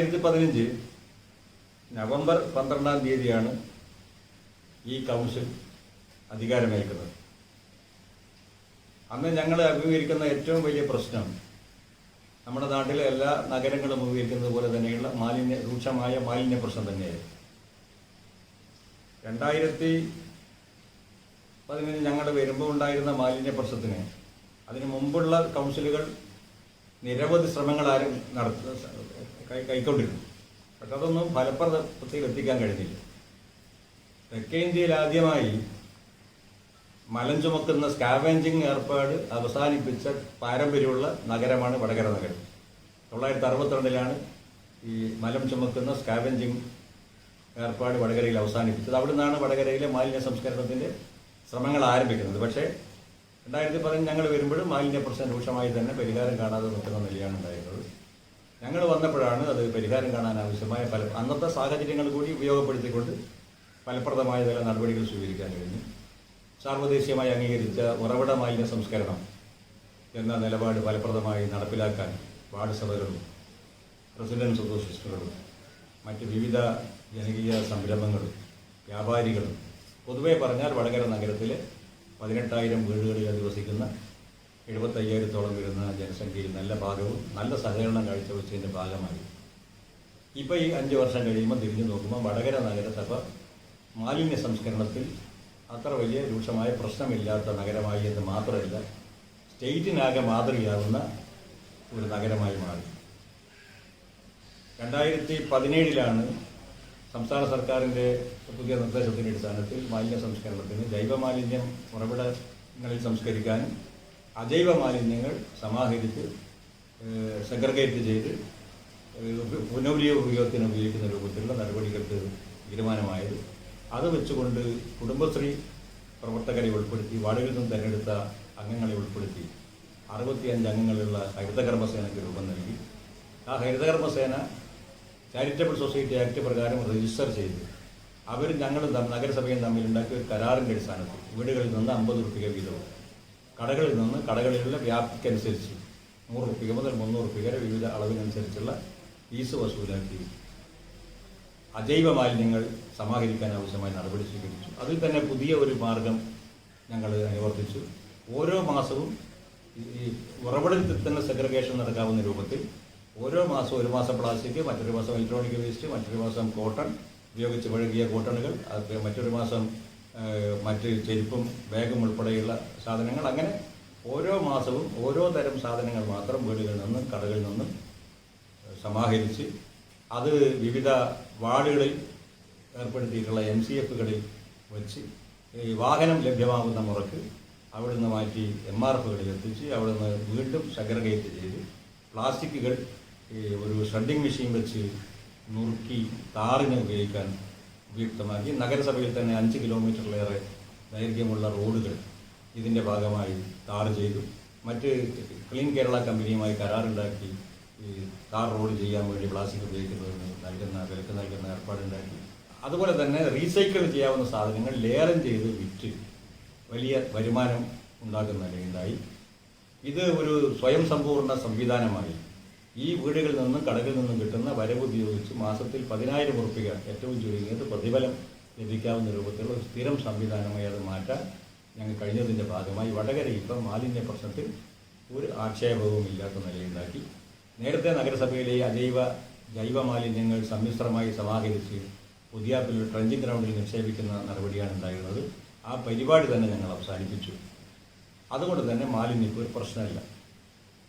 2015 November 12-ാം തീയതിയാണ് ഈ council അധികാരമേൽക്കുന്നത്. അന്ന് ഞങ്ങൾ അഭിമുഖീകരിക്കുന്ന ഏറ്റവും വലിയ പ്രശ്നം നമ്മുടെ നാട്ടിലെ എല്ലാ നഗരങ്ങളും അഭിമുഖീകരിക്കുന്നത് പോലെ തന്നെയുള്ള രൂക്ഷമായ മാലിന്യ പ്രശ്നം തന്നെയായിരുന്നു. 2015 ഞങ്ങൾ വരുമ്പോൾ ഉണ്ടായിരുന്ന മാലിന്യ പ്രശ്നത്തിന് അതിന് മുമ്പുള്ള കൗൺസിലുകൾ നിരവധി ശ്രമങ്ങൾ കൈക്കൊണ്ടിരുന്നു. പക്ഷെ അതൊന്നും ഫലപ്രദത്തിൽ എത്തിക്കാൻ കഴിഞ്ഞില്ല. തെക്കേ ഇന്ത്യയിൽ ആദ്യമായി മലം ചുമക്കുന്ന സ്കാവെഞ്ചിങ് ഏർപ്പാട് അവസാനിപ്പിച്ച പാരമ്പര്യമുള്ള നഗരമാണ് വടകര നഗരം. 1962 ഈ മലം ചുമക്കുന്ന സ്കാവെഞ്ചിങ് ഏർപ്പാട് വടകരയിൽ അവസാനിപ്പിച്ചത്. അവിടെ നിന്നാണ് വടകരയിലെ മാലിന്യ സംസ്കരണത്തിൻ്റെ ശ്രമങ്ങൾ ആരംഭിക്കുന്നത്. പക്ഷേ 2015 ഞങ്ങൾ വരുമ്പോഴും മാലിന്യ പ്രശ്നം രൂക്ഷമായി തന്നെ പരിഹാരം കാണാതെ നിൽക്കുന്ന നിലയാണ് ഉണ്ടായിരുന്നത്. ഞങ്ങൾ വന്നപ്പോഴാണ് അത് പരിഹാരം കാണാൻ ആവശ്യമായ അന്നത്തെ സാഹചര്യങ്ങൾ കൂടി ഉപയോഗപ്പെടുത്തിക്കൊണ്ട് ഫലപ്രദമായ ചില നടപടികൾ സ്വീകരിക്കാൻ കഴിഞ്ഞു. സാർവദേശീയമായി അംഗീകരിച്ച ഉറവിട മാലിന്യ സംസ്കരണം എന്ന നിലപാട് ഫലപ്രദമായി നടപ്പിലാക്കാൻ വാർഡ് സഭകളും റെസിഡൻസ് അസോസിയേഷനുകളും മറ്റ് വിവിധ ജനകീയ സംരംഭങ്ങളും വ്യാപാരികളും പൊതുവെ പറഞ്ഞാൽ വടകര നഗരത്തിലെ 18,000 വീടുകളിൽ അധിവസിക്കുന്ന 75,000-ഓളം വരുന്ന ജനസംഖ്യയിൽ നല്ല ഭാഗവും നല്ല സഹകരണം കാഴ്ചവെച്ചതിൻ്റെ ഭാഗമായി ഇപ്പോൾ ഈ 5 വർഷം കഴിയുമ്പോൾ തിരിഞ്ഞു നോക്കുമ്പോൾ വടകര നഗരസഭ മാലിന്യ സംസ്കരണത്തിൽ അത്ര വലിയ രൂക്ഷമായ പ്രശ്നമില്ലാത്ത നഗരമായി എന്ന് മാത്രമല്ല സ്റ്റേറ്റിനാകെ മാതൃകയാവുന്ന ഒരു നഗരമായി മാറി. 2017 സംസ്ഥാന സർക്കാരിൻ്റെ പുതിയ നിർദ്ദേശത്തിൻ്റെ അടിസ്ഥാനത്തിൽ മാലിന്യ സംസ്കരണത്തിന് ജൈവ മാലിന്യം ഉറവിടങ്ങളിൽ സംസ്കരിക്കാനും അജൈവ മാലിന്യങ്ങൾ സമാഹരിച്ച് സെഗ്രിഗേറ്റ് ചെയ്ത് പുനരുപയോഗത്തിന് ഉപയോഗിക്കുന്ന രൂപത്തിലുള്ള നടപടികൾക്ക് തീരുമാനമായത്. അത് വെച്ചുകൊണ്ട് കുടുംബശ്രീ പ്രവർത്തകരെ ഉൾപ്പെടുത്തി വാർഡുകളിൽ നിന്ന് തിരഞ്ഞെടുത്ത അംഗങ്ങളെ ഉൾപ്പെടുത്തി 65 അംഗങ്ങളുള്ള ഹരിതകർമ്മസേനയ്ക്ക് രൂപം നൽകി. ആ ഹരിതകർമ്മസേന ചാരിറ്റബിൾ സൊസൈറ്റി ആക്ട് പ്രകാരം രജിസ്റ്റർ ചെയ്ത് ഞങ്ങളും നഗരസഭയും തമ്മിലുണ്ടാക്കിയ ഒരു കരാറിൻ്റെ അടിസ്ഥാനത്തിൽ വീടുകളിൽ നിന്ന് 50 രൂപ വീതവും കടകളിലുള്ള വ്യാപ്തിക്കനുസരിച്ച് 100 രൂപ മുതൽ 300 രൂപ വരെ വിവിധ അളവിനനുസരിച്ചുള്ള ഫീസ് വസൂലാക്കി അജൈവ മാലിന്യങ്ങൾ സമാഹരിക്കാൻ ആവശ്യമായ നടപടി സ്വീകരിച്ചു. അതിൽ തന്നെ പുതിയ ഒരു മാർഗം ഞങ്ങൾ അനുവർത്തിച്ചു. ഓരോ മാസവും ഈ ഉറവിടത്തിൽ തന്നെ സെഗ്രിഗേഷൻ നടക്കാവുന്ന രൂപത്തിൽ ഓരോ മാസവും ഒരു മാസം പ്ലാസ്റ്റിക്, മറ്റൊരു മാസം ഇലക്ട്രോണിക് വേസ്റ്റ്, മറ്റൊരു മാസം കോട്ടൺ ഉപയോഗിച്ച് പഴകിയ കോട്ടണുകൾ, മറ്റൊരു മാസം മറ്റ് ചെരുപ്പും ബാഗും ഉൾപ്പെടെയുള്ള സാധനങ്ങൾ. അങ്ങനെ ഓരോ മാസവും ഓരോ തരം സാധനങ്ങൾ മാത്രം വീടുകളിൽ നിന്നും കടകളിൽ നിന്നും സമാഹരിച്ച് അത് വിവിധ വാർഡുകളിൽ ഏർപ്പെടുത്തിയിട്ടുള്ള MCFകളിൽ വെച്ച് ഈ വാഹനം ലഭ്യമാകുന്ന മുറക്ക് അവിടെ നിന്ന് മാറ്റി MRFകളിൽ എത്തിച്ച് അവിടെ നിന്ന് വീണ്ടും സെഗ്രിഗേറ്റ് ചെയ്ത് പ്ലാസ്റ്റിക്കുകൾ ഒരു ഷ്രെഡിംഗ് മെഷീൻ വെച്ച് നുറുക്കി താറിന് ഉപയോഗിക്കാൻ ഉപയുക്തമാക്കി. നഗരസഭയിൽ തന്നെ 5 കിലോമീറ്ററിലേറെ ദൈർഘ്യമുള്ള റോഡുകൾ ഇതിൻ്റെ ഭാഗമായി ടാർ ചെയ്തു. മറ്റ് ക്ലീൻ കേരള കമ്പനിയുമായി കരാറുണ്ടാക്കി ഈ ടാർ റോഡ് ചെയ്യാൻ വേണ്ടി പ്ലാസ്റ്റിക് ഉപയോഗിക്കുന്നതിന് വിലക്ക് നൽകുന്ന ഏർപ്പാടുണ്ടാക്കി. അതുപോലെ തന്നെ റീസൈക്കിൾ ചെയ്യാവുന്ന സാധനങ്ങൾ ലേലം ചെയ്ത് വിറ്റ് വലിയ വരുമാനം ഉണ്ടാക്കുന്ന നിലയുണ്ടായി. ഇത് ഒരു സ്വയം സമ്പൂർണ്ണ സംവിധാനമായി ഈ വീടുകളിൽ നിന്നും കടകളിൽ നിന്നും കിട്ടുന്ന വരവ് ഉപയോഗിച്ച് മാസത്തിൽ 10,000 രൂപ ഏറ്റവും ചുരുങ്ങിയത് പ്രതിഫലം ലഭിക്കാവുന്ന രൂപത്തിലുള്ള ഒരു സ്ഥിരം സംവിധാനമായി അത് മാറ്റാൻ ഞങ്ങൾ കഴിഞ്ഞതിൻ്റെ ഭാഗമായി വടകര ഇപ്പം മാലിന്യ പ്രശ്നത്തിൽ ഒരു ആക്ഷേപവും ഇല്ലാത്ത നിലയുണ്ടാക്കി. നേരത്തെ നഗരസഭയിലെ ജൈവ മാലിന്യങ്ങൾ സമ്മിശ്രമായി സമാഹരിച്ച് പുതിയാപ്പിൽ ട്രഞ്ചിങ് ഗ്രൗണ്ടിൽ നിക്ഷേപിക്കുന്ന നടപടിയാണ് ഉണ്ടായിരുന്നത്. ആ പരിപാടി തന്നെ ഞങ്ങൾ അവസാനിപ്പിച്ചു. അതുകൊണ്ട് തന്നെ മാലിന്യം ഇപ്പോൾ ഒരു പ്രശ്നമല്ല.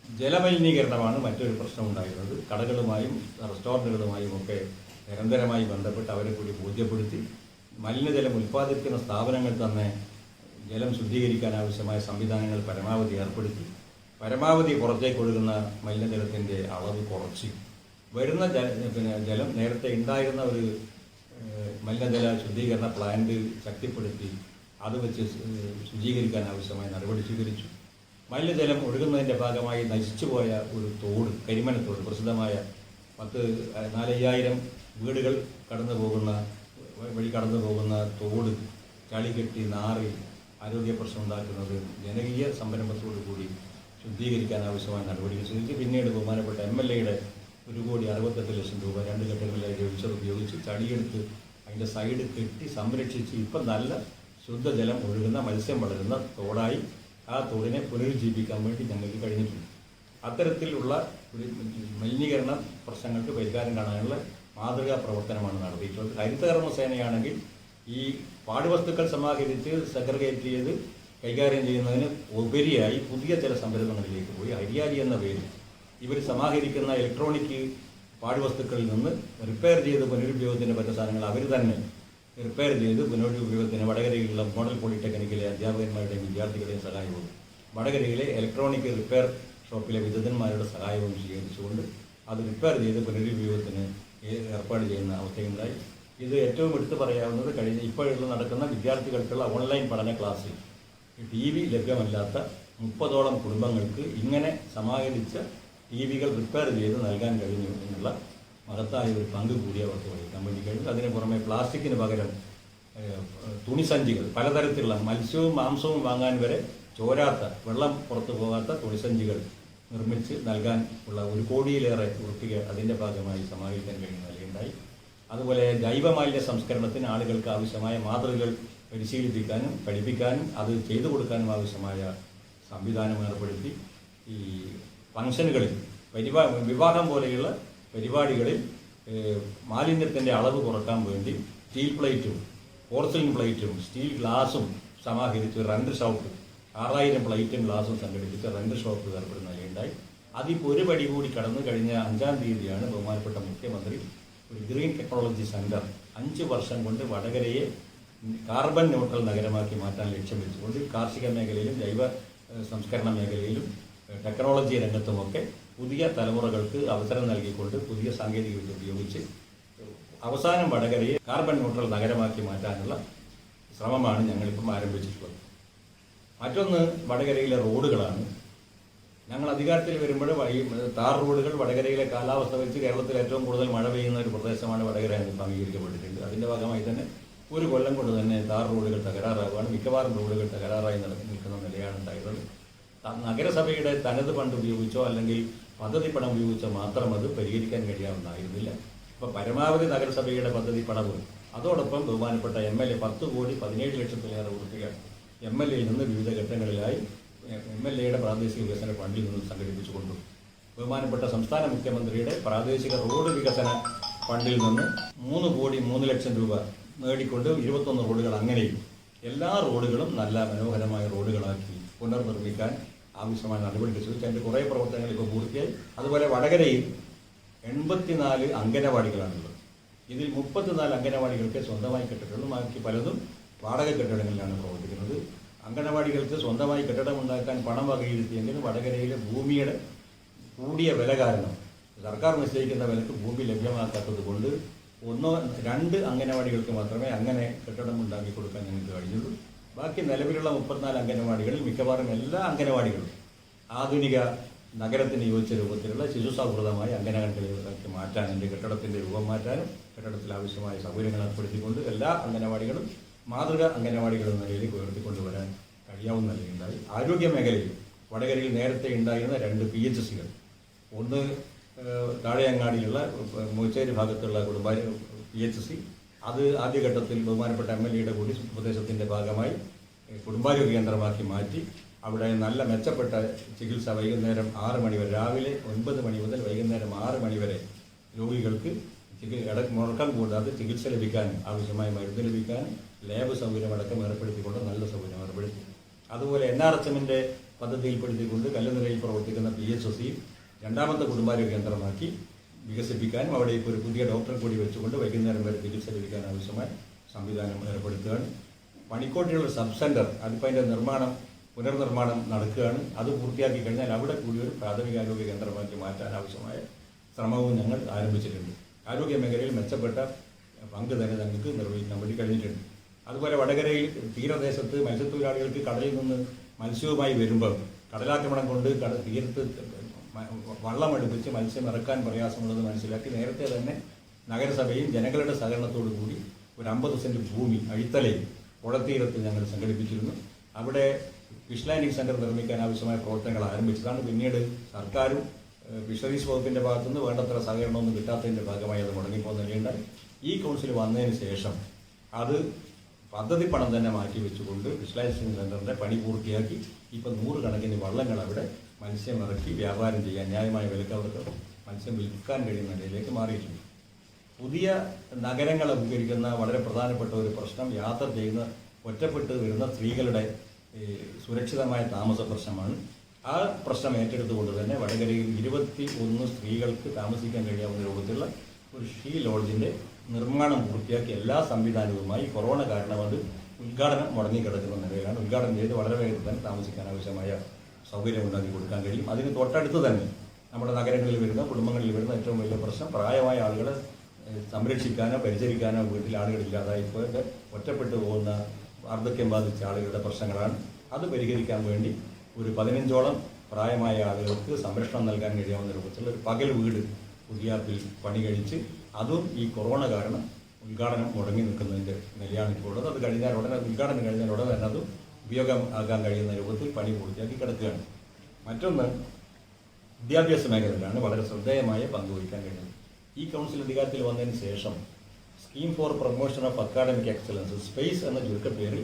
ജലമലിനീകരണമാണ് മറ്റൊരു പ്രശ്നം ഉണ്ടായിരുന്നത്. കടകളുമായും റെസ്റ്റോറൻറ്റുകളുമായും ഒക്കെ നിരന്തരമായി ബന്ധപ്പെട്ട് അവരെ കൂടി ബോധ്യപ്പെടുത്തി മലിനജലം ഉൽപ്പാദിപ്പിക്കുന്ന സ്ഥാപനങ്ങൾ തന്നെ ജലം ശുദ്ധീകരിക്കാൻ ആവശ്യമായ സംവിധാനങ്ങൾ പരമാവധി ഏർപ്പെടുത്തി പരമാവധി പുറത്തേക്ക് ഒഴുകുന്ന മലിനജലത്തിൻ്റെ അളവ് കുറച്ച് വരുന്ന ജലം നേരത്തെ ഉണ്ടായിരുന്ന ഒരു മലിനജല ശുദ്ധീകരണ പ്ലാന്റ് ശക്തിപ്പെടുത്തി അത് വെച്ച് ശുചീകരിക്കാൻ ആവശ്യമായ നടപടി സ്വീകരിച്ചു. മലിനജലം ഒഴുകുന്നതിൻ്റെ ഭാഗമായി നശിച്ചുപോയ ഒരു തോട്, കരിമനത്തോട്, പ്രസിദ്ധമായ 4,000 വീടുകൾ വഴി കടന്നു പോകുന്ന തോട് ചളികെട്ടി നാറി ആരോഗ്യ പ്രശ്നം ഉണ്ടാക്കുന്നത് ജനകീയ സംരംഭത്തോടു കൂടി ശുദ്ധീകരിക്കാൻ ആവശ്യമായ നടപടികൾ സ്വീകരിച്ച് പിന്നീട് ബഹുമാനപ്പെട്ട MLAയുടെ 1,68,00,000 രൂപ 2 ഘട്ടങ്ങളിലായി ജോലിച്ചർ ഉപയോഗിച്ച് ചടിയെടുത്ത് അതിൻ്റെ സൈഡ് കെട്ടി സംരക്ഷിച്ച് ഇപ്പം നല്ല ശുദ്ധജലം ഒഴുകുന്ന മത്സ്യം വളരുന്ന തോടായി ആ തോടിനെ പുനരുജ്ജീവിക്കാൻ വേണ്ടി ഞങ്ങൾക്ക് കഴിഞ്ഞിട്ടുണ്ട്. അത്തരത്തിലുള്ള ഒരു മലിനീകരണ പ്രശ്നങ്ങൾക്ക് പരിഹാരം കാണാനുള്ള മാതൃകാ പ്രവർത്തനമാണ് നടത്തിയിട്ടുള്ളത്. ഹരിതകർമ്മസേനയാണെങ്കിൽ ഈ പാഴ്വസ്തുക്കൾ സമാഹരിച്ച് സെഗ്രിഗേറ്റ് ചെയ്ത് കൈകാര്യം ചെയ്യുന്നതിന് ഉപരിയായി പുതിയ ചില സംരംഭങ്ങളിലേക്ക് പോയി. ഹരിയാലി എന്ന പേരിൽ ഇവർ സമാഹരിക്കുന്ന ഇലക്ട്രോണിക് പാഴ്വസ്തുക്കളിൽ നിന്ന് റിപ്പയർ ചെയ്ത് പുനരുപയോഗത്തിന് പറ്റുന്ന സാധനങ്ങൾ അവർ തന്നെ റിപ്പയർ ചെയ്ത് പുനരുപയോഗത്തിന് വടകരയിലുള്ള മോഡൽ പോളിടെക്നിക്കിലെ അധ്യാപകന്മാരുടെയും വിദ്യാർത്ഥികളുടെയും സഹായവും വടകരയിലെ ഇലക്ട്രോണിക് റിപ്പയർ ഷോപ്പിലെ വിദഗ്ധന്മാരുടെ സഹായവും സ്വീകരിച്ചുകൊണ്ട് അത് റിപ്പയർ ചെയ്ത് പുനരുപയോഗത്തിന് ഏർപ്പാട് ചെയ്യുന്ന അവസ്ഥയുണ്ടായി. ഇത് ഏറ്റവും എടുത്തു പറയാവുന്നത് ഇപ്പോഴുള്ള നടക്കുന്ന വിദ്യാർത്ഥികൾക്കുള്ള ഓൺലൈൻ പഠന ക്ലാസ്സിൽ TV ലഭ്യമല്ലാത്ത 30ഓളം കുടുംബങ്ങൾക്ക് ഇങ്ങനെ സമാഹരിച്ച TV-കൾ റിപ്പയർ ചെയ്ത് നൽകാൻ കഴിഞ്ഞു എന്നുള്ള മഹത്തായ ഒരു പങ്ക് കൂടി അവർക്ക് വഹിക്കാൻ വേണ്ടി കഴിഞ്ഞു. അതിന് പുറമെ പ്ലാസ്റ്റിക്കിന് പകരം തുണിസഞ്ചികൾ, പലതരത്തിലുള്ള മത്സ്യവും മാംസവും വാങ്ങാൻ വരെ ചോരാത്ത, വെള്ളം പുറത്തു പോകാത്ത തുണിസഞ്ചികൾ നിർമ്മിച്ച് നൽകാൻ ഉള്ള 1 കോടിയിലേറെ രൂപ അതിൻ്റെ ഭാഗമായി സമാഹരിക്കാൻ കഴിയുന്ന നിലയുണ്ടായി. അതുപോലെ ജൈവമാലിന്യ സംസ്കരണത്തിന് ആളുകൾക്ക് ആവശ്യമായ മാതൃകകൾ പരിശീലിപ്പിക്കാനും പഠിപ്പിക്കാനും അത് ചെയ്തു കൊടുക്കാനും ആവശ്യമായ സംവിധാനം ഏർപ്പെടുത്തി ഈ ഫംഗ്ഷനുകളിൽ വിവാഹം പോലെയുള്ള പരിപാടികളിൽ മാലിന്യത്തിൻ്റെ അളവ് കുറക്കാൻ വേണ്ടി സ്റ്റീൽ പ്ലേറ്റും പോർസിലിൻ പ്ലേറ്റും സ്റ്റീൽ ഗ്ലാസും സമാഹരിച്ച് റെൻ്റ് ഷോപ്പ് 6000 പ്ലേറ്റും ഗ്ലാസും സംഘടിപ്പിച്ച് റെൻ്റ് ഷോപ്പ് ഏർപ്പെടുന്ന നിലയുണ്ടായി. അതിപ്പോൾ ഒരു പടി കൂടി കടന്നു കഴിഞ്ഞ 5-ാം തീയതിയാണ് ബഹുമാനപ്പെട്ട മുഖ്യമന്ത്രി ഒരു ഗ്രീൻ ടെക്നോളജി സെൻറ്റർ 5 വർഷം കൊണ്ട് വടകരയെ കാർബൺ ന്യൂട്രൽ നഗരമാക്കി മാറ്റാൻ ലക്ഷ്യം വെച്ചുകൊണ്ട് കാർഷിക മേഖലയിലും ജൈവ സംസ്കരണ മേഖലയിലും ടെക്നോളജി രംഗത്തുമൊക്കെ പുതിയ തലമുറകൾക്ക് അവസരം നൽകിക്കൊണ്ട് പുതിയ സാങ്കേതികവിദ്യ ഉപയോഗിച്ച് അവസാനം വടകരയെ കാർബൺ ന്യൂട്രൽ നഗരമാക്കി മാറ്റാനുള്ള ശ്രമമാണ് ഞങ്ങളിപ്പം ആരംഭിച്ചിട്ടുള്ളത്. മറ്റൊന്ന് വടകരയിലെ റോഡുകളാണ്. ഞങ്ങൾ അധികാരത്തിൽ വരുമ്പോൾ താർ റോഡുകൾ വടകരയിലെ കാലാവസ്ഥ വെച്ച് കേരളത്തിൽ ഏറ്റവും കൂടുതൽ മഴ പെയ്യുന്ന ഒരു പ്രദേശമാണ് വടകര എന്ന് അംഗീകരിക്കപ്പെട്ടിട്ടുണ്ട്. അതിൻ്റെ ഭാഗമായി തന്നെ ഒരു കൊല്ലം കൊണ്ട് തന്നെ താർ റോഡുകൾ തകരാറാവുകയാണ്. മിക്കവാറും റോഡുകൾ തകരാറായി നിൽക്കുന്ന നിലയാണ് ഉണ്ടായിരുന്നത്. നഗരസഭയുടെ തനത് ഫണ്ട് ഉപയോഗിച്ചോ അല്ലെങ്കിൽ പദ്ധതി പണം ഉപയോഗിച്ചോ മാത്രം അത് പരിഹരിക്കാൻ കഴിയാവുന്നതായിരുന്നില്ല. ഇപ്പോൾ പരമാവധി നഗരസഭയുടെ പദ്ധതി പണവും അതോടൊപ്പം ബഹുമാനപ്പെട്ട MLA 10,17,00,000-ലേറെ രൂപ MLAയിൽ നിന്ന് വിവിധ ഘട്ടങ്ങളിലായി MLAയുടെ പ്രാദേശിക വികസന ഫണ്ടിൽ നിന്ന് സംഘടിപ്പിച്ചുകൊണ്ടു. ബഹുമാനപ്പെട്ട സംസ്ഥാന മുഖ്യമന്ത്രിയുടെ പ്രാദേശിക റോഡ് വികസന ഫണ്ടിൽ നിന്ന് 3,03,00,000 രൂപ നേടിക്കൊണ്ട് 21 റോഡുകൾ അങ്ങനെയും എല്ലാ റോഡുകളും നല്ല മനോഹരമായ റോഡുകളാക്കി പുനർനിർമ്മിക്കാൻ ആവശ്യമായ നടപടികൾ സ്വീകരിച്ചു. അതിൻ്റെ കുറേ പ്രവർത്തനങ്ങൾ ഇപ്പോൾ പൂർത്തിയായി. അതുപോലെ വടകരയിൽ 84 അംഗനവാടികളാണുള്ളത്. ഇതിൽ 34 അംഗനവാടികൾക്ക് സ്വന്തമായി കെട്ടിടങ്ങളും ബാക്കി പലതും വാടക കെട്ടിടങ്ങളിലാണ് പ്രവർത്തിക്കുന്നത്. അംഗനവാടികൾക്ക് സ്വന്തമായി കെട്ടിടം ഉണ്ടാക്കാൻ പണം വകയിരുത്തിയെങ്കിലും വടകരയിലെ ഭൂമിയുടെ കൂടിയ വില കാരണം സർക്കാർ നിശ്ചയിക്കുന്ന വിലക്ക് ഭൂമി ലഭ്യമാക്കാത്തത് കൊണ്ട് 1-2 അംഗനവാടികൾക്ക് മാത്രമേ അങ്ങനെ കെട്ടിടം ഉണ്ടാക്കി കൊടുക്കാൻ ഞങ്ങൾക്ക് കഴിഞ്ഞുള്ളൂ. ബാക്കി നിലവിലുള്ള 34 അംഗനവാടികളിൽ മിക്കവാറും എല്ലാ അംഗനവാടികളും ആധുനിക നഗരത്തിന് യോജിച്ച രൂപത്തിലുള്ള ശിശു സൗഹൃദമായ അംഗനവാടികളിലേക്ക് മാറ്റാനും കെട്ടിടത്തിൻ്റെ രൂപം മാറ്റാനും കെട്ടിടത്തിൽ ആവശ്യമായ സൗകര്യങ്ങൾ ഏർപ്പെടുത്തിക്കൊണ്ട് എല്ലാ അംഗനവാടികളും മാതൃക അംഗനവാടികൾ എന്ന നിലയിലേക്ക് ഉയർത്തിക്കൊണ്ടുവരാൻ കഴിയാവുന്ന നിലയുണ്ടായി. ആരോഗ്യ മേഖലയിൽ വടകരയിൽ നേരത്തെ ഉണ്ടായിരുന്ന 2 PHCകൾ, ഒന്ന് താഴെയങ്ങാടിയിലുള്ള മൂച്ചേരി ഭാഗത്തുള്ള കുടുംബാരോഗ്യ PHC, അത് ആദ്യഘട്ടത്തിൽ ബഹുമാനപ്പെട്ട MLAയുടെ കൂടി ഉപദേശത്തിൻ്റെ ഭാഗമായി കുടുംബാരോഗ്യ കേന്ദ്രമാക്കി മാറ്റി അവിടെ നല്ല മെച്ചപ്പെട്ട ചികിത്സ വൈകുന്നേരം 6 മണി വരെ, രാവിലെ 9 മണി മുതൽ വൈകുന്നേരം 6 മണി വരെ രോഗികൾക്ക് മുടക്കം കൂടാതെ ചികിത്സ ലഭിക്കാനും ആവശ്യമായ മരുന്ന് ലഭിക്കാനും ലാബ് സൗകര്യമടക്കം ഏർപ്പെടുത്തിക്കൊണ്ട് നല്ല സൗകര്യം ഏർപ്പെടുത്തി. അതുപോലെ NRHMൻ്റെ പദ്ധതിയിൽപ്പെടുത്തിക്കൊണ്ട് കല്ലുനിരയിൽ പ്രവർത്തിക്കുന്ന PHC രണ്ടാമത്തെ കുടുംബാരോഗ്യ കേന്ദ്രമാക്കി വികസിപ്പിക്കാനും അവിടെ ഇപ്പോൾ ഒരു പുതിയ ഡോക്ടറെ കൂടി വെച്ചുകൊണ്ട് വൈകുന്നേരം വരെ ചികിത്സ ലഭിക്കാൻ ആവശ്യമായ സംവിധാനം ഏർപ്പെടുത്തുകയാണ്. പണിക്കോട്ടിലുള്ള സബ് സെൻറ്റർ അതിപ്പോൾ അതിൻ്റെ പുനർനിർമ്മാണം നടക്കുകയാണ്. അത് പൂർത്തിയാക്കി കഴിഞ്ഞാൽ അവിടെ കൂടി ഒരു പ്രാഥമികാരോഗ്യ കേന്ദ്രമാക്കി മാറ്റാൻ ആവശ്യമായ ശ്രമവും ഞങ്ങൾ ആരംഭിച്ചിട്ടുണ്ട്. ആരോഗ്യ മേഖലയിൽ മെച്ചപ്പെട്ട പങ്ക് തന്നെ ഞങ്ങൾക്ക് നിർവഹിക്കാൻ വേണ്ടി കഴിഞ്ഞിട്ടുണ്ട്. അതുപോലെ വടകരയിൽ തീരദേശത്ത് മത്സ്യത്തൊഴിലാളികൾക്ക് കടലിൽ നിന്ന് മത്സ്യവുമായി വരുമ്പോൾ കടലാക്രമണം കൊണ്ട് തീരത്ത് വള്ളമെടുപ്പിച്ച് മത്സ്യം ഇറക്കാൻ പ്രയാസമുള്ളത് മനസ്സിലാക്കി നേരത്തെ തന്നെ നഗരസഭയും ജനങ്ങളുടെ സഹകരണത്തോടു കൂടി ഒരു 50 സെൻറ്റ് ഭൂമി അഴിത്തലയിൽ പുഴത്തീരത്ത് ഞങ്ങൾ സംഘടിപ്പിച്ചിരുന്നു. അവിടെ ഫിഷ് ലാൻഡിംഗ് സെൻറ്റർ നിർമ്മിക്കാൻ ആവശ്യമായ പ്രവർത്തനങ്ങൾ ആരംഭിച്ചതാണ്. പിന്നീട് സർക്കാരും ഫിഷറീസ് വകുപ്പിൻ്റെ ഭാഗത്തുനിന്ന് വേണ്ടത്ര സഹകരണമൊന്നും കിട്ടാത്തതിൻ്റെ ഭാഗമായി അത് മുടങ്ങിപ്പോകുന്ന നിലയുണ്ടായി. ഈ കൗൺസിൽ വന്നതിന് ശേഷം അത് പദ്ധതി പണം തന്നെ മാറ്റി വെച്ചുകൊണ്ട് വിഷ്വലൈസേഷൻ സെൻ്ററിൻ്റെ പണി പൂർത്തിയാക്കി ഇപ്പം 100 കണക്കിന് വള്ളങ്ങൾ അവിടെ മത്സ്യം ഇറക്കി വ്യാപാരം ചെയ്യാൻ ന്യായമായ വിലക്ക് അവർക്ക് മത്സ്യം വിൽക്കാൻ കഴിയുന്ന നിലയിലേക്ക് മാറിയിട്ടുണ്ട്. പുതിയ നഗരങ്ങൾ അഭിമുഖീകരിക്കുന്ന വളരെ പ്രധാനപ്പെട്ട ഒരു പ്രശ്നം യാത്ര ചെയ്യുന്ന ഒറ്റപ്പെട്ട് വരുന്ന സ്ത്രീകളുടെ സുരക്ഷിതമായ താമസ പ്രശ്നമാണ്. ആ പ്രശ്നം ഏറ്റെടുത്തുകൊണ്ട് തന്നെ വടകരയിൽ 21 സ്ത്രീകൾക്ക് താമസിക്കാൻ കഴിയാവുന്ന രൂപത്തിലുള്ള ഒരു ഷീ ലോഡ്ജിൻ്റെ നിർമ്മാണം പൂർത്തിയാക്കി എല്ലാ സംവിധാനവുമായി കൊറോണ കാരണം അത് ഉദ്ഘാടനം മുടങ്ങിക്കിടക്കുന്ന നിലയിലാണ്. ഉദ്ഘാടനം ചെയ്ത് വളരെ വേഗത്തിൽ തന്നെ താമസിക്കാൻ ആവശ്യമായ സൗകര്യം ഉണ്ടാക്കി കൊടുക്കാൻ കഴിയും. അതിന് തൊട്ടടുത്ത് തന്നെ നമ്മുടെ നഗരങ്ങളിൽ വരുന്ന കുടുംബങ്ങളിൽ വരുന്ന ഏറ്റവും വലിയ പ്രശ്നം പ്രായമായ ആളുകളെ സംരക്ഷിക്കാനോ പരിചരിക്കാനോ വീട്ടിൽ ആളുകളില്ലാതായി ഇപ്പോഴത്തെ ഒറ്റപ്പെട്ടു പോകുന്ന വാർദ്ധക്യം ബാധിച്ച ആളുകളുടെ പ്രശ്നങ്ങളാണ്. അത് പരിഹരിക്കാൻ വേണ്ടി ഒരു 15ഓളം പ്രായമായ ആളുകൾക്ക് സംരക്ഷണം നൽകാൻ കഴിയാവുന്ന രൂപത്തിലുള്ള ഒരു പകൽ വീട് പുതിയാപ്പിൽ പണി കഴിച്ച് അതും ഈ കൊറോണ കാരണം ഉദ്ഘാടനം മുടങ്ങി നിൽക്കുന്നതിൻ്റെ നിലയാണ് ഇപ്പോൾ ഉള്ളത്. അത് കഴിഞ്ഞാൽ ഉടനെ ഉദ്ഘാടനം കഴിഞ്ഞാൽ ഉടനെ തന്നെ അത് ഉപയോഗമാക്കാൻ കഴിയുന്ന രൂപത്തിൽ പണി പൂർത്തിയാക്കി കിടക്കുകയാണ്. മറ്റൊന്ന് വിദ്യാഭ്യാസ മേഖലയിലാണ് വളരെ ശ്രദ്ധേയമായ പങ്കുവഹിക്കാൻ കഴിയുന്നത്. ഈ കൗൺസിൽ അധികാരത്തിൽ വന്നതിന് ശേഷം scheme for promotion of academic excellence space എന്ന ചുരുക്കപ്പേരിൽ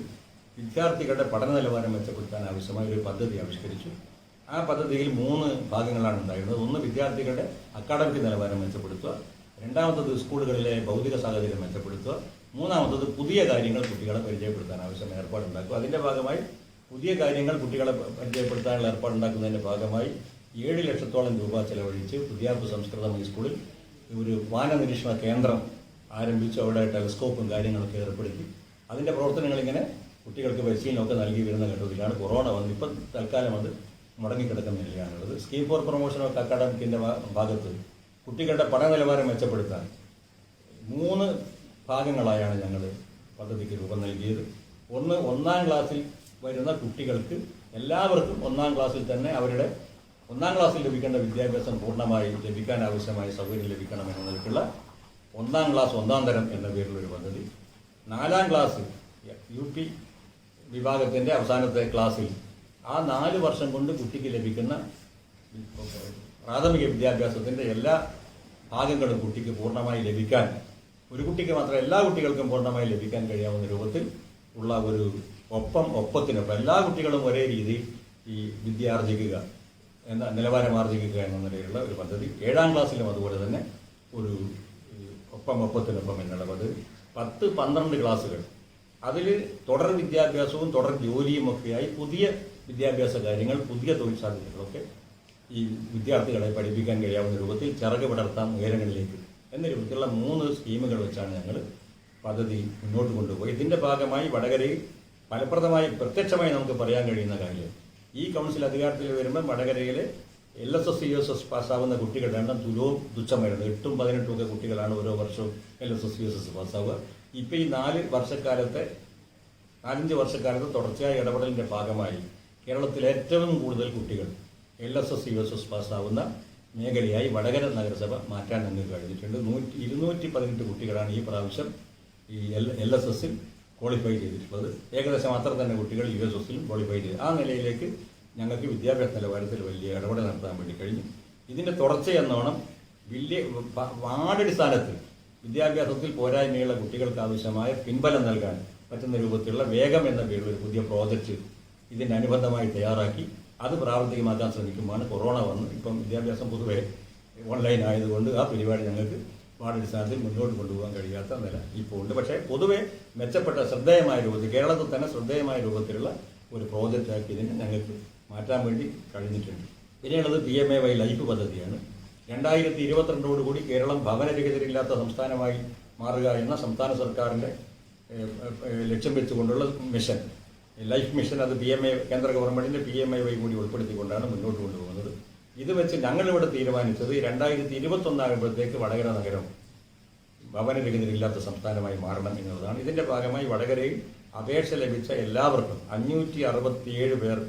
വിദ്യാർത്ഥികളുടെ പഠന നിലവാരം മെച്ചപ്പെടുത്താൻ ആവശ്യമായ ഒരു പദ്ധതി ആവിഷ്കരിച്ചു. ആ പദ്ധതിയിൽ 3 ഭാഗങ്ങളാണ് ഉണ്ടായിരുന്നത്. ഒന്ന് വിദ്യാർത്ഥികളുടെ അക്കാഡമിക് നിലവാരം മെച്ചപ്പെടുത്തുക, രണ്ടാമത്തത് സ്കൂളുകളിലെ ഭൗതിക സാഹചര്യം മെച്ചപ്പെടുത്തുക, മൂന്നാമത്തത് പുതിയ കാര്യങ്ങൾ കുട്ടികളെ പരിചയപ്പെടുത്താൻ ആവശ്യമായ ഏർപ്പാടുണ്ടാക്കുക. അതിൻ്റെ ഭാഗമായി പുതിയ കാര്യങ്ങൾ കുട്ടികളെ പരിചയപ്പെടുത്താനുള്ള ഏർപ്പാടുണ്ടാക്കുന്നതിൻ്റെ ഭാഗമായി 7 ലക്ഷത്തോളം രൂപ ചെലവഴിച്ച് പുതിയാപ്പ് സംസ്കൃതം ഹൈസ്കൂളിൽ ഒരു വാന നിരീക്ഷണ കേന്ദ്രം ആരംഭിച്ച് അവിടെ ടെലസ്കോപ്പും കാര്യങ്ങളൊക്കെ ഏർപ്പെടുത്തി അതിൻ്റെ പ്രവർത്തനങ്ങൾ ഇങ്ങനെ കുട്ടികൾക്ക് പരിശീലനമൊക്കെ നൽകി വരുന്ന ഘട്ടത്തിലാണ് കൊറോണ വന്ന് ഇപ്പം തൽക്കാലം അത് മുടങ്ങിക്കിടക്കുന്ന നിലയാണുള്ളത്. സ്കീം ഫോർ പ്രൊമോഷൻ ഓഫ് അക്കാഡമിക്കിൻ്റെ ഭാഗത്ത് കുട്ടികളുടെ പഠന നിലവാരം മെച്ചപ്പെടുത്താൻ 3 ഭാഗങ്ങളായാണ് ഞങ്ങൾ പദ്ധതിക്ക് രൂപം നൽകിയത്. ഒന്ന്, 1ാം ക്ലാസ്സിൽ വരുന്ന കുട്ടികൾക്ക് എല്ലാവർക്കും 1ാം ക്ലാസ്സിൽ തന്നെ അവരുടെ 1ാം ക്ലാസ്സിൽ ലഭിക്കേണ്ട വിദ്യാഭ്യാസം പൂർണ്ണമായി ലഭിക്കാൻ ആവശ്യമായ സൗകര്യം ലഭിക്കണമെന്ന നിലയ്ക്കുള്ള 1ാം ക്ലാസ് 1ാം തരം എന്ന പേരിലൊരു പദ്ധതി. 4ാം ക്ലാസ് UP വിഭാഗത്തിൻ്റെ അവസാനത്തെ ക്ലാസ്സിൽ ആ 4 വർഷം കൊണ്ട് കുട്ടിക്ക് ലഭിക്കുന്ന പ്രാഥമിക വിദ്യാഭ്യാസത്തിൻ്റെ എല്ലാ ഭാഗങ്ങളും കുട്ടിക്ക് പൂർണ്ണമായി ലഭിക്കാൻ, ഒരു കുട്ടിക്ക് മാത്രം എല്ലാ കുട്ടികൾക്കും പൂർണ്ണമായി ലഭിക്കാൻ കഴിയാവുന്ന രൂപത്തിൽ ഉള്ള ഒരു ഒപ്പത്തിനൊപ്പം എല്ലാ കുട്ടികളും ഒരേ രീതിയിൽ ഈ വിദ്യ ആർജിക്കുക എന്ന നിലവാരം ആർജിക്കുക എന്ന നിലയിലുള്ള ഒരു പദ്ധതി. 7ാം ക്ലാസ്സിലും അതുപോലെ തന്നെ ഒരു ഒപ്പത്തിനൊപ്പം എന്നുള്ള പദ്ധതി. 10-12 ക്ലാസ്സുകൾ അതിൽ തുടർ വിദ്യാഭ്യാസവും തുടർ ജോലിയും ഒക്കെയായി പുതിയ വിദ്യാഭ്യാസ കാര്യങ്ങൾ, പുതിയ തൊഴിൽ സാധ്യതകളൊക്കെ ഈ വിദ്യാർത്ഥികളെ പഠിപ്പിക്കാൻ കഴിയാവുന്ന രൂപത്തിൽ ചിറക് വിടർത്താം ഉയരങ്ങളിലേക്ക് എന്ന രൂപത്തിലുള്ള 3 സ്കീമുകൾ വെച്ചാണ് ഞങ്ങൾ പദ്ധതി മുന്നോട്ട് കൊണ്ടുപോയി. ഇതിൻ്റെ ഭാഗമായി വടകരയിൽ ഫലപ്രദമായി പ്രത്യക്ഷമായി നമുക്ക് പറയാൻ കഴിയുന്ന കാര്യം, ഈ കൗൺസിൽ അധികാരത്തിൽ വരുമ്പോൾ വടകരയിലെ LSS USS പാസ്സാവുന്ന കുട്ടികളുടെ എണ്ണം തുച്ഛമായിരുന്നു. 8ഉം 18ഉം ഒക്കെ കുട്ടികളാണ് ഓരോ വർഷവും LSS USS പാസ്സാവുക. ഇപ്പം ഈ 4-5 വർഷക്കാലത്ത് തുടർച്ചയായ ഇടപെടലിൻ്റെ ഭാഗമായി കേരളത്തിലെ ഏറ്റവും കൂടുതൽ കുട്ടികൾ LSS USS പാസ്സാവുന്ന മേഖലയായി വടകര നഗരസഭ മാറ്റാൻ നിങ്ങൾക്ക് കഴിഞ്ഞിട്ടുണ്ട്. 218 കുട്ടികളാണ് ഈ പ്രാവശ്യം ഈ LSSൽ ക്വാളിഫൈ ചെയ്തിട്ടുള്ളത്. ഏകദേശം അത്ര തന്നെ കുട്ടികൾ USSലും ക്വാളിഫൈ ചെയ്തു. ആ നിലയിലേക്ക് ഞങ്ങൾക്ക് വിദ്യാഭ്യാസ നിലവാരത്തിൽ വലിയ ഇടപെടൽ നടത്താൻ വേണ്ടി കഴിഞ്ഞു. ഇതിൻ്റെ തുടർച്ചയെന്നോണം വാർഡടിസ്ഥാനത്തിൽ വിദ്യാഭ്യാസത്തിൽ പോരായ്മയുള്ള കുട്ടികൾക്ക് ആവശ്യമായ പിൻബലം നൽകാൻ പറ്റുന്ന രൂപത്തിലുള്ള വേഗം എന്ന പേരിൽ ഒരു പുതിയ പ്രോജക്റ്റ് ഇതിനനുബന്ധമായി തയ്യാറാക്കി അത് പ്രാവർത്തികമാക്കാൻ ശ്രമിക്കുമ്പോഴാണ് കൊറോണ വന്ന് ഇപ്പം വിദ്യാഭ്യാസം പൊതുവെ ഓൺലൈൻ ആയതുകൊണ്ട് ആ പരിപാടി ഞങ്ങൾക്ക് വാർഡടിസ്ഥാനത്തിൽ മുന്നോട്ട് കൊണ്ടുപോകാൻ കഴിയാത്ത നില ഇപ്പോൾ ഉണ്ട്. പക്ഷേ പൊതുവെ മെച്ചപ്പെട്ട ശ്രദ്ധേയമായ രൂപത്തിൽ കേരളത്തിൽ തന്നെ ശ്രദ്ധേയമായ രൂപത്തിലുള്ള ഒരു പ്രോജക്റ്റാക്കി ഇതിനെ ഞങ്ങൾക്ക് മാറ്റാൻ വേണ്ടി കഴിഞ്ഞിട്ടുണ്ട്. പിന്നെയുള്ളത് PMAY ലൈഫ് പദ്ധതിയാണ്. 2022 കേരളം ഭവനരഹിതരില്ലാത്ത സംസ്ഥാനമായി മാറുക എന്ന സംസ്ഥാന സർക്കാരിൻ്റെ ലക്ഷ്യം വെച്ചുകൊണ്ടുള്ള മിഷൻ, ലൈഫ് മിഷൻ. അത് കേന്ദ്ര ഗവൺമെൻറ്റിൻ്റെ PMAY കൂടി ഉൾപ്പെടുത്തിക്കൊണ്ടാണ് മുന്നോട്ട് കൊണ്ടുപോകുന്നത്. ഇത് വെച്ച് ഞങ്ങളിവിടെ തീരുമാനിച്ചത് 2021 ആകുമ്പോഴത്തേക്ക് വടകര നഗരം ഭവനരഹിതരില്ലാത്ത സംസ്ഥാനമായി മാറണം എന്നുള്ളതാണ്. ഇതിൻ്റെ ഭാഗമായി വടകരയിൽ അപേക്ഷ ലഭിച്ച എല്ലാവർക്കും 567 പേർ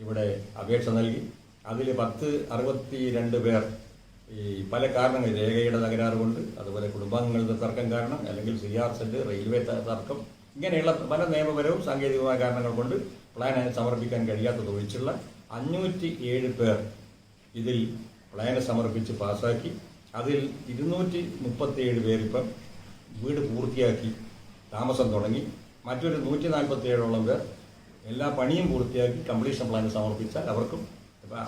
ഇവിടെ അപേക്ഷ നൽകി. അതിൽ 1062 പേർ ഈ പല കാരണങ്ങൾ, രേഖയുടെ തകരാറ് കൊണ്ട്, അതുപോലെ കുടുംബാംഗങ്ങളുടെ തർക്കം കാരണം, അല്ലെങ്കിൽ CR സെല്ല്, റെയിൽവേ തർക്കം, ഇങ്ങനെയുള്ള പല നിയമപരവും സാങ്കേതികമായ കാരണങ്ങൾ കൊണ്ട് പ്ലാൻ സമർപ്പിക്കാൻ കഴിയാത്തത് ഒഴിച്ചുള്ള 507 പേർ ഇതിൽ പ്ലാന് സമർപ്പിച്ച് പാസ്സാക്കി. അതിൽ 237 പേരിപ്പം വീട് പൂർത്തിയാക്കി താമസം തുടങ്ങി. മറ്റൊരു 147ഓളം പേർ എല്ലാ പണിയും പൂർത്തിയാക്കി കംപ്ലീഷൻ പ്ലാൻ സമർപ്പിച്ചാൽ അവർക്കും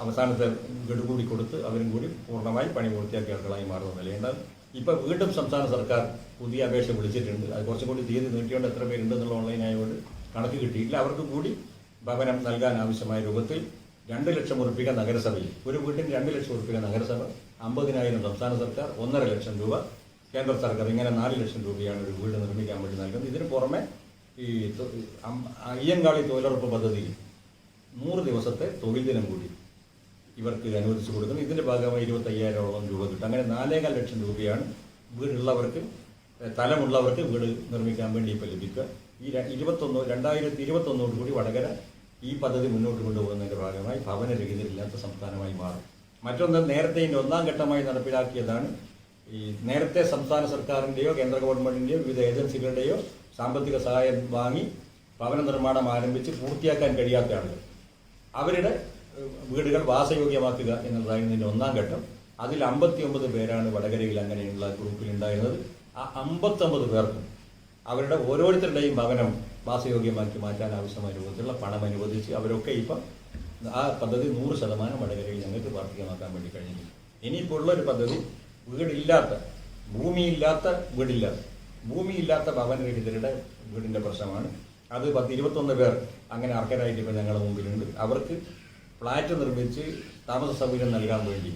അവസാനത്തെ ഗഡു കൂടി കൊടുത്ത് അവരും കൂടി പൂർണ്ണമായി പണി പൂർത്തിയാക്കിയ ആളുകളായി മാറുന്ന നിലയുണ്ട്. ഇപ്പം വീണ്ടും സംസ്ഥാന സർക്കാർ പുതിയ അപേക്ഷ വിളിച്ചിട്ടുണ്ട്. അത് കുറച്ചും കൂടി തീയതി നീട്ടിയോണ്ട് എത്ര പേരുണ്ടെന്നുള്ള ഓൺലൈനായതുകൊണ്ട് കണക്ക് കിട്ടിയില്ല. അവർക്ക് കൂടി ഭവനം നൽകാൻ ആവശ്യമായ രൂപത്തിൽ 2 ലക്ഷം ഉറുപ്പിക നഗരസഭയിൽ, ഒരു വീട്ടിന് 2 ലക്ഷം ഉറുപ്പിക നഗരസഭ, 50,000 സംസ്ഥാന സർക്കാർ, 1.5 ലക്ഷം രൂപ കേന്ദ്ര സർക്കാർ, ഇങ്ങനെ 4 ലക്ഷം രൂപയാണ് ഒരു വീട് നിർമ്മിക്കാൻ വേണ്ടി നൽകുന്നത്. ഇതിന് പുറമെ ഈ അയ്യങ്കാളി തൊഴിലുറപ്പ് പദ്ധതിയിൽ 100 ദിവസത്തെ തൊഴിൽ ദിനം കൂടി ഇവർക്ക് അനുവദിച്ചു കൊടുക്കുന്നു. ഇതിന്റെ ഭാഗമായി 25,000ഓളം രൂപ കിട്ടും. അങ്ങനെ 4.5 ലക്ഷം രൂപയാണ് വീടുള്ളവർക്ക്, സ്ഥലമുള്ളവർക്ക് വീട് നിർമ്മിക്കാൻ വേണ്ടി ഇപ്പോൾ ലഭിക്കുക. ഈ 2021 കൂടി വടകര ഈ പദ്ധതി മുന്നോട്ട് കൊണ്ടുപോകുന്നതിന്റെ ഭാഗമായി ഭവനരഹിതരില്ലാത്ത സംസ്ഥാനമായി മാറും. മറ്റൊന്ന്, നേരത്തെ ഇതിന്റെ 1ാം ഘട്ടമായി നടപ്പിലാക്കിയതാണ് ഈ നേരത്തെ സംസ്ഥാന സർക്കാരിന്റെയോ കേന്ദ്ര ഗവൺമെന്റിന്റെയോ വിവിധ ഏജൻസികളുടെയോ സാമ്പത്തിക സഹായം വാങ്ങി ഭവന നിർമ്മാണം ആരംഭിച്ച് പൂർത്തിയാക്കാൻ കഴിയാത്ത ആളുകൾ, അവരുടെ വീടുകൾ വാസയോഗ്യമാക്കുക എന്നുള്ളതായിരുന്നു ഇതിന്റെ 1ാം ഘട്ടം. അതിൽ 59 പേരാണ് വടകരയിൽ അങ്ങനെയുള്ള ഗ്രൂപ്പിൽ ഉണ്ടായിരുന്നത്. ആ 59 പേർക്കും അവരുടെ ഓരോരുത്തരുടെയും ഭവനം വാസയോഗ്യമാക്കി മാറ്റാൻ ആവശ്യമായ രൂപത്തിലുള്ള പണം അനുവദിച്ച് അവരൊക്കെ ഇപ്പം ആ പദ്ധതി 100% വടകരയിൽ ഞങ്ങൾക്ക് പ്രാവർത്തികമാക്കാൻ വേണ്ടി കഴിഞ്ഞിട്ടുണ്ട്. ഇനിയിപ്പോൾ ഉള്ളൊരു പദ്ധതി വീടില്ലാത്ത, ഭൂമിയില്ലാത്ത ഭവനരഹിതരുടെ വീടിന്റെ പ്രശ്നമാണ്. അത് 10-21 പേർ അങ്ങനെ അർഹരായിട്ട് ഇപ്പം ഞങ്ങളുടെ മുമ്പിലുണ്ട്. അവർക്ക് ഫ്ളാറ്റ് നിർമ്മിച്ച് താമസ സൗകര്യം നൽകാൻ വേണ്ടി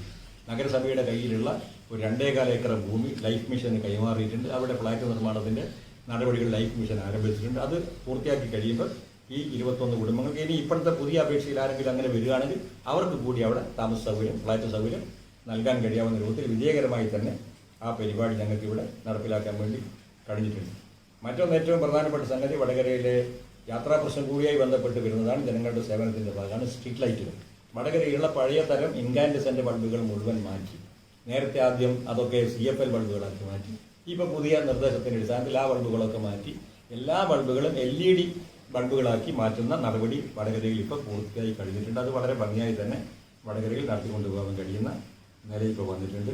നഗരസഭയുടെ കയ്യിലുള്ള ഒരു 2.25 ഏക്കർ ഭൂമി ലൈഫ് മിഷന് കൈമാറിയിട്ടുണ്ട്. അവിടെ ഫ്ളാറ്റ് നിർമ്മാണത്തിന്റെ നടപടികൾ ലൈഫ് മിഷൻ ആരംഭിച്ചിട്ടുണ്ട്. അത് പൂർത്തിയാക്കി കഴിയുമ്പോൾ ഈ 21 കുടുംബങ്ങൾക്ക് ഇനി ഇപ്പോഴത്തെ പുതിയ അപേക്ഷയിൽ ആരെങ്കിലും അങ്ങനെ വരികയാണെങ്കിൽ അവർക്ക് കൂടി അവിടെ താമസ സൗകര്യം, ഫ്ളാറ്റ് സൗകര്യം നൽകാൻ കഴിയാവുന്ന രൂപത്തിൽ വിജയകരമായി തന്നെ ആ പരിപാടി ഞങ്ങൾക്ക് ഇവിടെ നടപ്പിലാക്കാൻ വേണ്ടി കഴിഞ്ഞിട്ടുണ്ട്. മറ്റൊന്ന്, ഏറ്റവും പ്രധാനപ്പെട്ട സംഗതി, വടകരയിലെ യാത്രാ പ്രശ്നം കൂടിയായി ബന്ധപ്പെട്ട് വരുന്നതാണ് ജനങ്ങളുടെ സേവനത്തിന്റെ ഭാഗമാണ് സ്ട്രീറ്റ് ലൈറ്റുകൾ. വടകരയിലുള്ള പഴയ തരം ഇൻകാൻഡസെന്റ് ബൾബുകൾ മുഴുവൻ മാറ്റി. നേരത്തെ ആദ്യം അതൊക്കെ CFL ബൾബുകളാക്കി മാറ്റി. ഇപ്പോൾ പുതിയ നിർദ്ദേശത്തിന്റെ അടിസ്ഥാനത്തിൽ ആ ബൾബുകളൊക്കെ മാറ്റി എല്ലാ ബൾബുകളും LED ബൾബുകളാക്കി മാറ്റുന്ന നടപടി വടകരയിൽ ഇപ്പോൾ പൂർത്തിയായി കഴിഞ്ഞിട്ടുണ്ട്. അത് വളരെ ഭംഗിയായി തന്നെ വടകരയിൽ നടത്തിക്കൊണ്ടുപോകാൻ കഴിയുന്ന നിലയിൽ ഇപ്പോൾ വന്നിട്ടുണ്ട്.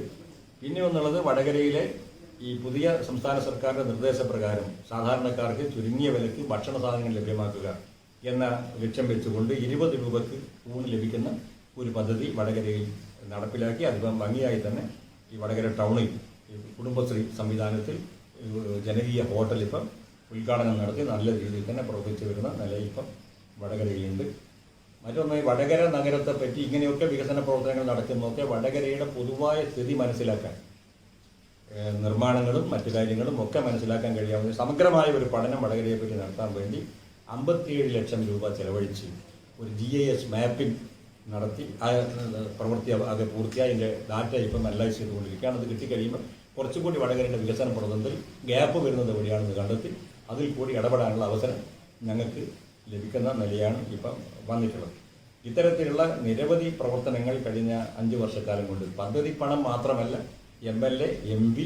പിന്നെ ഒന്നുള്ളത്, വടകരയിലെ ഈ പുതിയ സംസ്ഥാന സർക്കാരിന്റെ നിർദ്ദേശപ്രകാരം സാധാരണക്കാർക്ക് ചുരുങ്ങിയ വിലയ്ക്ക് ഭക്ഷണ സാധനങ്ങൾ ലഭ്യമാക്കുക എന്ന ലക്ഷ്യം വെച്ചുകൊണ്ട് 20 രൂപയ്ക്ക് ഊണ് ലഭിക്കുന്ന ഒരു പദ്ധതി വടകരയിൽ നടപ്പിലാക്കി. അതിപ്പം ഭംഗിയായി തന്നെ ഈ വടകര ടൗണിൽ കുടുംബശ്രീ സംവിധാനത്തിൽ ജനകീയ ഹോട്ടൽ ഇപ്പം ഉദ്ഘാടനം നടത്തി നല്ല രീതിയിൽ തന്നെ പ്രവർത്തിച്ചു വരുന്ന നിലയിൽ ഇപ്പം വടകരയിലുണ്ട്. മറ്റൊന്ന്, വടകര നഗരത്തെ പറ്റി ഇങ്ങനെയൊക്കെ വികസന പ്രവർത്തനങ്ങൾ നടക്കുന്നതൊക്കെ വടകരയുടെ പൊതുവായ സ്ഥിതി മനസ്സിലാക്കാൻ, നിർമ്മാണങ്ങളും മറ്റു കാര്യങ്ങളും ഒക്കെ മനസ്സിലാക്കാൻ കഴിയാവുന്ന സമഗ്രമായ ഒരു പഠനം വടകരയെ പറ്റി നടത്താൻ വേണ്ടി 57 ലക്ഷം രൂപ ചെലവഴിച്ച് ഒരു GIS മാപ്പിംഗ് നടത്തി പ്രവൃത്തി അത് പൂർത്തിയായി. അതിൻ്റെ ഡാറ്റ ഇപ്പം അനലൈസ് ചെയ്തുകൊണ്ടിരിക്കുകയാണ്. അത് കിട്ടിക്കഴിയുമ്പോൾ കുറച്ചുകൂടി വടകരയുടെ വികസന പ്രവർത്തനത്തിൽ ഗ്യാപ്പ് വരുന്നത് എവിടെയാണെന്ന് കണ്ടെത്തി അതിൽ കൂടി ഇടപെടാനുള്ള അവസരം ഞങ്ങൾക്ക് ലഭിക്കുന്ന നിലയാണ് ഇപ്പം വന്നിട്ടുള്ളത്. ഇത്തരത്തിലുള്ള നിരവധി പ്രവർത്തനങ്ങൾ കഴിഞ്ഞ 5 വർഷക്കാലം കൊണ്ട് പദ്ധതി പണം മാത്രമല്ല, MLA, MP,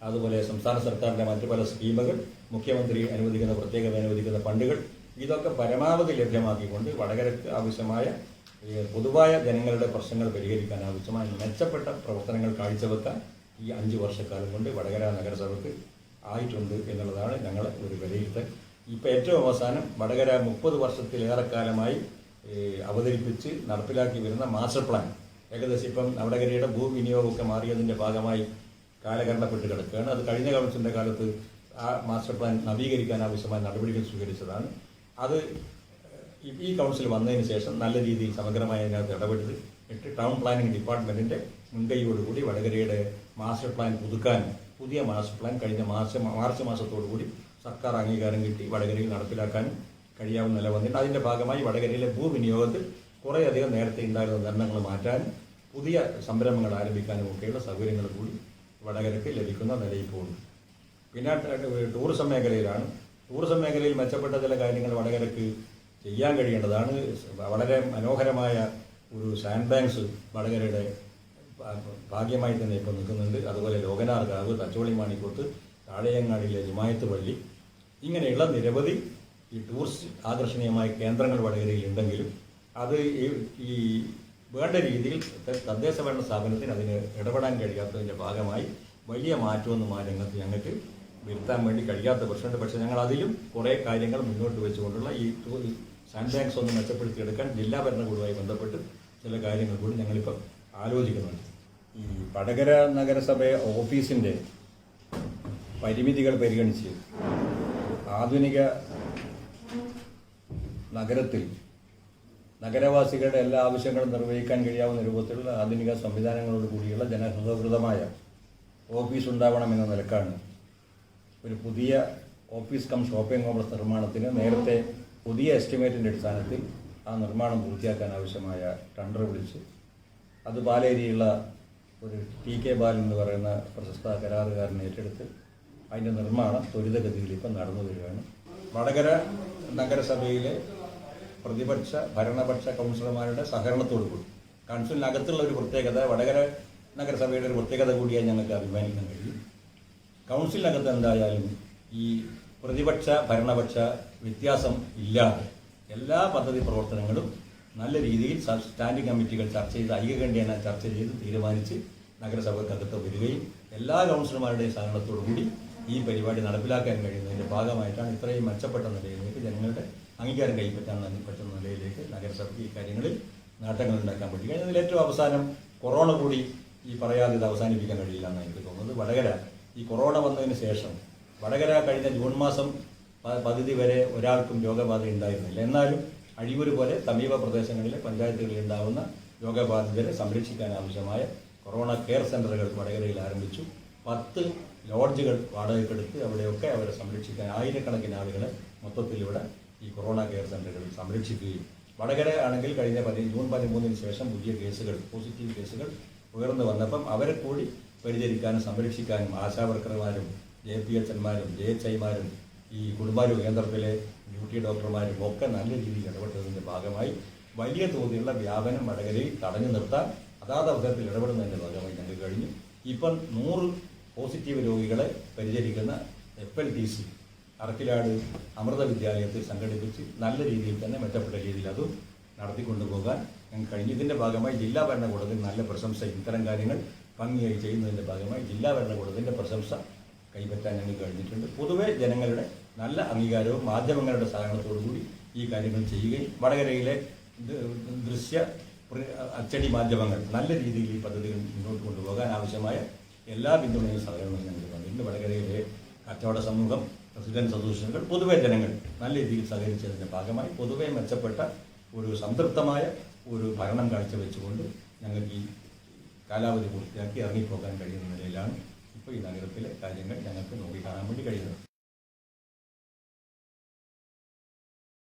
അതുപോലെ സംസ്ഥാന സർക്കാരിൻ്റെ മറ്റു പല സ്കീമുകൾ, മുഖ്യമന്ത്രി അനുവദിക്കുന്ന ഫണ്ടുകൾ, ഇതൊക്കെ പരമാവധി ലഭ്യമാക്കിക്കൊണ്ട് വടകരയ്ക്ക് ആവശ്യമായ പൊതുവായ ജനങ്ങളുടെ പ്രശ്നങ്ങൾ പരിഹരിക്കാൻ ആവശ്യമായ മെച്ചപ്പെട്ട പ്രവർത്തനങ്ങൾ കാഴ്ചവെക്കാൻ ഈ 5 വർഷക്കാലം കൊണ്ട് വടകര നഗരസഭയ്ക്ക് ആയിട്ടുണ്ട് എന്നുള്ളതാണ് ഞങ്ങളെ ഒരു വിലയിരുത്തൽ. ഇപ്പോൾ ഏറ്റവും അവസാനം വടകര 30 വർഷത്തിലേറെക്കാലമായി അവതരിപ്പിച്ച് നടപ്പിലാക്കി വരുന്ന മാസ്റ്റർ പ്ലാൻ ഏകദേശം ഇപ്പം വടകരയുടെ ഭൂവിനിയോഗമൊക്കെ മാറിയതിൻ്റെ ഭാഗമായി കാലഹരണപ്പെട്ട് കിടക്കുകയാണ്. അത് കഴിഞ്ഞ കൗൺസിലിൻ്റെ കാലത്ത് ആ മാസ്റ്റർ പ്ലാൻ നവീകരിക്കാൻ ആവശ്യമായ നടപടികൾ സ്വീകരിച്ചതാണ്. അത് ഈ കൗൺസിൽ വന്നതിന് ശേഷം നല്ല രീതിയിൽ സമഗ്രമായി അതിനകത്ത് ഇടപെട്ട് ടൗൺ പ്ലാനിംഗ് ഡിപ്പാർട്ട്മെന്റിന്റെ മുൻകൈയോടുകൂടി വടകരയുടെ മാസ്റ്റർ പ്ലാൻ പുതുക്കാൻ, പുതിയ മാസ്റ്റർ പ്ലാൻ കഴിഞ്ഞ മാർച്ച് മാസത്തോടുകൂടി സർക്കാർ അംഗീകാരം കിട്ടി വടകരയിൽ നടപ്പിലാക്കാനും കഴിയാവുന്ന നില വന്നിട്ടുണ്ട്. അതിന്റെ ഭാഗമായി വടകരയിലെ ഭൂവിനിയോഗത്തിൽ കുറേയധികം നേരത്തെ ഉണ്ടായിരുന്ന ധർണങ്ങൾ മാറ്റാനും പുതിയ സംരംഭങ്ങൾ ആരംഭിക്കാനും ഒക്കെയുള്ള സൗകര്യങ്ങൾ കൂടി വടകരയ്ക്ക് ലഭിക്കുന്ന നിലയിൽ പോകുന്നു. പിന്നെ ടൂറിസം മേഖലയിലാണ്. ടൂറിസം മേഖലയിൽ മെച്ചപ്പെട്ട ചില കാര്യങ്ങൾ വടകരയ്ക്ക് ചെയ്യാൻ കഴിയേണ്ടതാണ്. വളരെ മനോഹരമായ ഒരു സാൻഡ് ബാങ്ക്സ് വടകരയുടെ ഭാഗ്യമായി തന്നെ ഇപ്പോൾ നിൽക്കുന്നുണ്ട്. അതുപോലെ ലോകനാർകാവ്, തച്ചോളി മാണിക്കോത്ത്, താഴെയങ്ങാടിയിലെ ഹിമായത്ത് പള്ളി, ഇങ്ങനെയുള്ള നിരവധി ഈ ടൂറിസ്റ്റ് ആകർഷണീയമായ കേന്ദ്രങ്ങൾ വടകരയിൽ ഉണ്ടെങ്കിലും അത് ഈ വേണ്ട രീതിയിൽ തദ്ദേശ ഭരണ സ്ഥാപനത്തിന് അതിന് ഇടപെടാൻ കഴിയാത്തതിൻ്റെ ഭാഗമായി വലിയ മാറ്റമൊന്നും ആ രംഗത്ത് ഞങ്ങൾക്ക് വരുത്താൻ വേണ്ടി കഴിയാത്ത പ്രശ്നമുണ്ട്. പക്ഷേ ഞങ്ങൾ അതിലും കുറേ കാര്യങ്ങൾ മുന്നോട്ട് വെച്ചുകൊണ്ടുള്ള ഈ സാൻഡ് ബാങ്ക്സ് ഒന്ന് മെച്ചപ്പെടുത്തിയെടുക്കാൻ ജില്ലാ ഭരണകൂടവുമായി ബന്ധപ്പെട്ട് ചില കാര്യങ്ങൾ കൂടി ഞങ്ങളിപ്പോൾ ആലോചിക്കുന്നുണ്ട്. ഈ വടകര നഗരസഭ ഓഫീസിൻ്റെ പരിമിതികൾ പരിഗണിച്ച് ആധുനിക നഗരത്തിൽ നഗരവാസികളുടെ എല്ലാ ആവശ്യങ്ങളും നിർവഹിക്കാൻ കഴിയാവുന്ന രൂപത്തിലുള്ള ആധുനിക സംവിധാനങ്ങളോട് കൂടിയുള്ള ജനസൗഹൃദമായ ഓഫീസ് ഉണ്ടാവണമെന്ന നിലക്കാണ് ഒരു പുതിയ ഓഫീസ് കം ഷോപ്പിംഗ് കോംപ്ലക്സ് നിർമ്മാണത്തിന് നേരത്തെ പുതിയ എസ്റ്റിമേറ്റിൻ്റെ അടിസ്ഥാനത്തിൽ ആ നിർമ്മാണം പൂർത്തിയാക്കാൻ ആവശ്യമായ ടെൻഡർ വിളിച്ച് അത് പാലേരിയുള്ള ഒരു TK ബാലൻ എന്ന് പറയുന്ന പ്രശസ്ത കരാറുകാരനെ ഏറ്റെടുത്ത് അതിൻ്റെ നിർമ്മാണം ത്വരിതഗതിയിൽ ഇപ്പം നടന്നു വരികയാണ്. വടകര നഗരസഭയിലെ പ്രതിപക്ഷ ഭരണപക്ഷ കൗൺസിലർമാരുടെ സഹകരണത്തോടുകൂടി കൗൺസിലിനകത്തുള്ള ഒരു പ്രത്യേകത, വടകര നഗരസഭയുടെ ഒരു പ്രത്യേകത കൂടിയായി ഞങ്ങൾക്ക് അഭിമാനിക്കാൻ കഴിയും. കൗൺസിലിനകത്ത് എന്തായാലും ഈ പ്രതിപക്ഷ ഭരണപക്ഷ വ്യത്യാസം ഇല്ലാതെ എല്ലാ പദ്ധതി പ്രവർത്തനങ്ങളും നല്ല രീതിയിൽ സ്റ്റാൻഡിംഗ് കമ്മിറ്റികൾ ചർച്ച ചെയ്ത് ഐക്യകണ്ഠ്യേന ചർച്ച ചെയ്ത് തീരുമാനിച്ച് നഗരസഭക്കകത്ത് വരികയും എല്ലാ കൗൺസിലർമാരുടെയും സഹകരണത്തോടുകൂടി ഈ പരിപാടി നടപ്പിലാക്കാൻ കഴിയുന്നതിൻ്റെ ഭാഗമായിട്ടാണ് ഇത്രയും മെച്ചപ്പെട്ട നിലയിലേക്ക് ജനങ്ങളുടെ അംഗീകാരം കൈപ്പറ്റാൻ പറ്റുന്ന നിലയിലേക്ക് നഗരസഭയ്ക്ക് ഈ കാര്യങ്ങളിൽ നേട്ടങ്ങൾ ഉണ്ടാക്കാൻ പറ്റുക. അതിൽ ഏറ്റവും അവസാനം കൊറോണ കൂടി ഈ പറയാതെ ഇത് അവസാനിപ്പിക്കാൻ കഴിയില്ല എന്നാണ് എനിക്ക് തോന്നുന്നത്. വടകര ഈ കൊറോണ വന്നതിന് ശേഷം വടകര കഴിഞ്ഞ ജൂൺ മാസം പകുതി വരെ ഒരാൾക്കും രോഗബാധ ഉണ്ടായിരുന്നില്ല. എന്നാലും അഴിയൂർ പോലെ സമീപ പ്രദേശങ്ങളിലെ പഞ്ചായത്തുകളിൽ ഉണ്ടാകുന്ന രോഗബാധിതരെ സംരക്ഷിക്കാൻ ആവശ്യമായ കൊറോണ കെയർ സെൻ്ററുകൾ വടകരയിൽ ആരംഭിച്ചു. 10 ലോഡ്ജുകൾ വാടകയ്ക്കെടുത്ത് അവിടെയൊക്കെ അവരെ സംരക്ഷിക്കാൻ ആയിരക്കണക്കിന് ആളുകളെ മൊത്തത്തിൽ ഇവിടെ ഈ കൊറോണ കെയർ സെൻ്ററുകളിൽ സംരക്ഷിക്കുകയും വടകര ആണെങ്കിൽ കഴിഞ്ഞ ജൂൺ 13-ന് ശേഷം പുതിയ കേസുകൾ പോസിറ്റീവ് കേസുകൾ ഉയർന്നു വന്നപ്പം അവരെ കൂടി പരിചരിക്കാനും സംരക്ഷിക്കാനും ആശാവർക്കർമാരും JPHന്മാരും JHIമാരും ഈ കുടുംബാരോഗ്യ കേന്ദ്രത്തിലെ ഡ്യൂട്ടി ഡോക്ടർമാരും ഒക്കെ നല്ല രീതിയിൽ ഇടപെട്ടതിൻ്റെ ഭാഗമായി വലിയ തോതിലുള്ള വ്യാപനം വടകരയിൽ തടഞ്ഞു നിർത്താൻ അതാത് അവസരത്തിൽ ഇടപെടുന്നതിൻ്റെ ഭാഗമായി ഞങ്ങൾക്ക് കഴിഞ്ഞു. ഇപ്പം 100 പോസിറ്റീവ് രോഗികളെ പരിചരിക്കുന്ന FLTC അറക്കിലാട് അമൃത വിദ്യാലയത്തിൽ സംഘടിപ്പിച്ച് നല്ല രീതിയിൽ തന്നെ മെച്ചപ്പെട്ട രീതിയിൽ അതും നടത്തിക്കൊണ്ടുപോകാൻ ഞങ്ങൾക്ക് കഴിഞ്ഞു. ഇതിൻ്റെ ഭാഗമായി ജില്ലാ ഭരണകൂടത്തിൽ നല്ല പ്രശംസ, ഇത്തരം കാര്യങ്ങൾ ഭംഗിയായി ചെയ്യുന്നതിൻ്റെ ഭാഗമായി ജില്ലാ ഭരണകൂടത്തിൻ്റെ പ്രശംസ കൈപ്പറ്റാൻ ഞങ്ങൾക്ക് കഴിഞ്ഞിട്ടുണ്ട്. പൊതുവെ ജനങ്ങളുടെ നല്ല അംഗീകാരവും മാധ്യമങ്ങളുടെ സഹകരണത്തോടുകൂടി ഈ കാര്യങ്ങൾ ചെയ്യുകയും വടകരയിലെ ദൃശ്യ അച്ചടി മാധ്യമങ്ങൾ നല്ല രീതിയിൽ ഈ പദ്ധതികൾ മുന്നോട്ട് കൊണ്ടുപോകാൻ ആവശ്യമായ എല്ലാ പിന്തുണയും സഹകരണവും ഞങ്ങൾക്ക് തന്നിട്ടുണ്ട്. വടകരയിലെ കച്ചവട സമൂഹം, റെസിഡൻസ് അസോസിയേഷനുകൾ, പൊതുവെ ജനങ്ങൾ നല്ല രീതിയിൽ സഹകരിച്ചതിൻ്റെ ഭാഗമായി പൊതുവെ മെച്ചപ്പെട്ട ഒരു സംതൃപ്തമായ ഒരു ഭരണം കാഴ്ചവെച്ചുകൊണ്ട് ഞങ്ങൾക്ക് ഈ കാലാവധി പൂർത്തിയാക്കി ഇറങ്ങിപ്പോകാൻ കഴിയുന്ന നിലയിലാണ് ഇപ്പോൾ ഈ നഗരത്തിലെ കാര്യങ്ങൾ ഞങ്ങൾക്ക് നോക്കിക്കാണാൻ വേണ്ടി കഴിയുന്നത്.